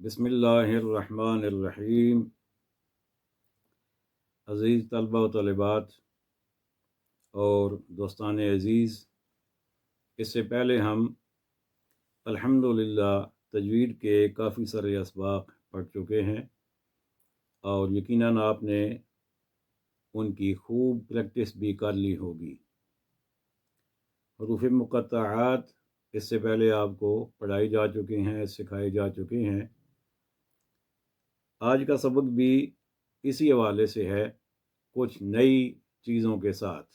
بسم اللہ الرحمن الرحیم۔ عزیز طلبہ و طالبات اور دوستان عزیز، اس سے پہلے ہم الحمدللہ تجوید کے کافی سارے اسباق پڑھ چکے ہیں اور یقیناً آپ نے ان کی خوب پریکٹس بھی کر لی ہوگی۔ حروف مقطعات اس سے پہلے آپ کو پڑھائی جا چکے ہیں، سکھائے جا چکے ہیں۔ آج کا سبق بھی اسی حوالے سے ہے، کچھ نئی چیزوں کے ساتھ۔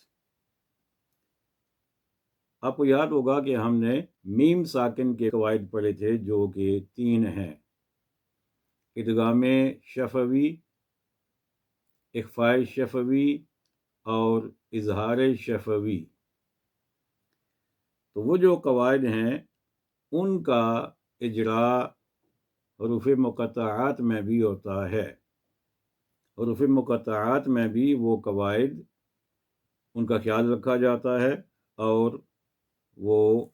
آپ کو یاد ہوگا کہ ہم نے میم ساکن کے قواعد پڑھے تھے، جو کہ 3 ہیں: ادغام شفوی، اخفاء شفوی اور اظہار شفوی۔ تو وہ جو قواعد ہیں ان کا اجراء حروف مقطعات میں بھی ہوتا ہے۔ حروف مقطعات میں بھی وہ قواعد، ان کا خیال رکھا جاتا ہے اور وہ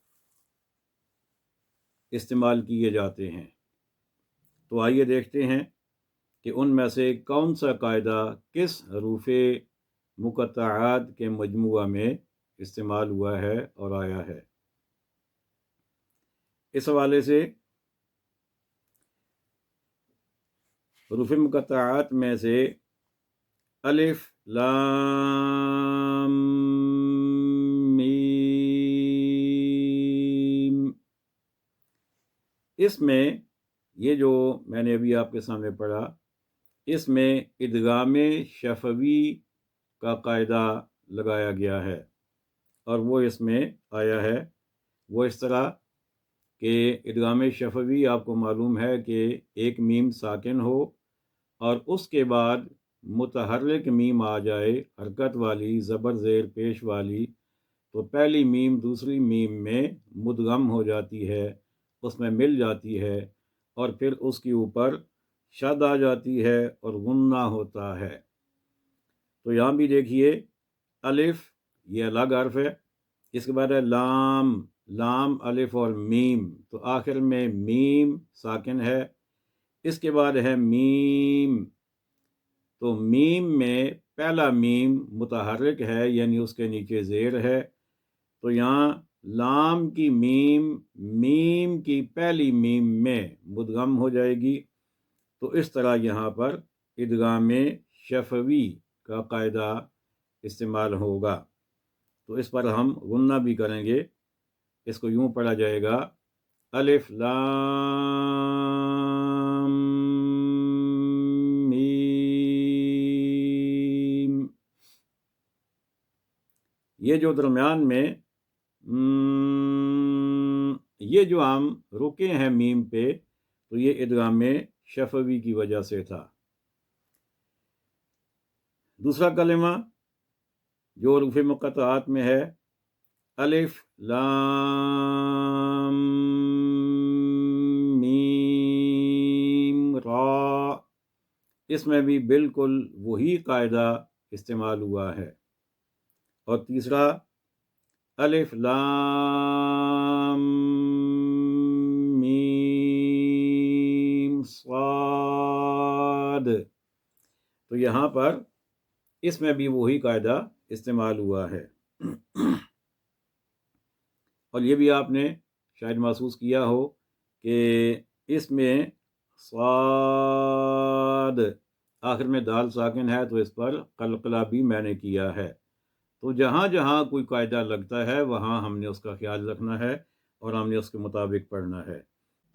استعمال کیے جاتے ہیں۔ تو آئیے دیکھتے ہیں کہ ان میں سے کون سا قاعدہ کس حروف مقطعات کے مجموعہ میں استعمال ہوا ہے اور آیا ہے۔ اس حوالے سے حروف مقطعات میں سے الف، لام، میم، اس میں یہ جو میں نے ابھی آپ کے سامنے پڑھا، اس میں ادغام شفوی کا قاعدہ لگایا گیا ہے اور وہ اس میں آیا ہے۔ وہ اس طرح کہ ادغام شفوی آپ کو معلوم ہے کہ ایک میم ساکن ہو اور اس کے بعد متحرک میم آ جائے، حرکت والی، زبر زیر پیش والی، تو پہلی میم دوسری میم میں مدغم ہو جاتی ہے، اس میں مل جاتی ہے اور پھر اس کے اوپر شد آ جاتی ہے اور غنہ ہوتا ہے۔ تو یہاں بھی دیکھیے، الف یہ الگ حرف ہے، اس کے بعد ہے لام، لام، الف اور میم، تو آخر میں میم ساکن ہے۔ اس کے بعد ہے میم، تو میم میں پہلا میم متحرک ہے، یعنی اس کے نیچے زیر ہے، تو یہاں لام کی میم میم کی پہلی میم میں مدغم ہو جائے گی۔ تو اس طرح یہاں پر ادغام شفوی کا قاعدہ استعمال ہوگا۔ تو اس پر ہم غنہ بھی کریں گے۔ اس کو یوں پڑھا جائے گا: الف لام میم۔ یہ جو درمیان میں یہ جو ہم رکے ہیں میم پہ، تو یہ ادغام شفوی کی وجہ سے تھا۔ دوسرا کلمہ جو حروف مقطعات میں ہے، الف لام میم را، اس میں بھی بالکل وہی قاعدہ استعمال ہوا ہے۔ اور تیسرا الف لام میم صاد، تو یہاں پر اس میں بھی وہی قاعدہ استعمال ہوا ہے۔ اور یہ بھی آپ نے شاید محسوس کیا ہو کہ اس میں صاد آخر میں دال ساکن ہے، تو اس پر قلقلہ بھی میں نے کیا ہے۔ تو جہاں جہاں کوئی قاعدہ لگتا ہے وہاں ہم نے اس کا خیال رکھنا ہے اور ہم نے اس کے مطابق پڑھنا ہے۔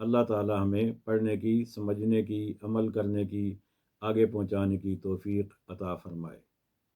اللہ تعالی ہمیں پڑھنے کی، سمجھنے کی، عمل کرنے کی، آگے پہنچانے کی توفیق عطا فرمائے۔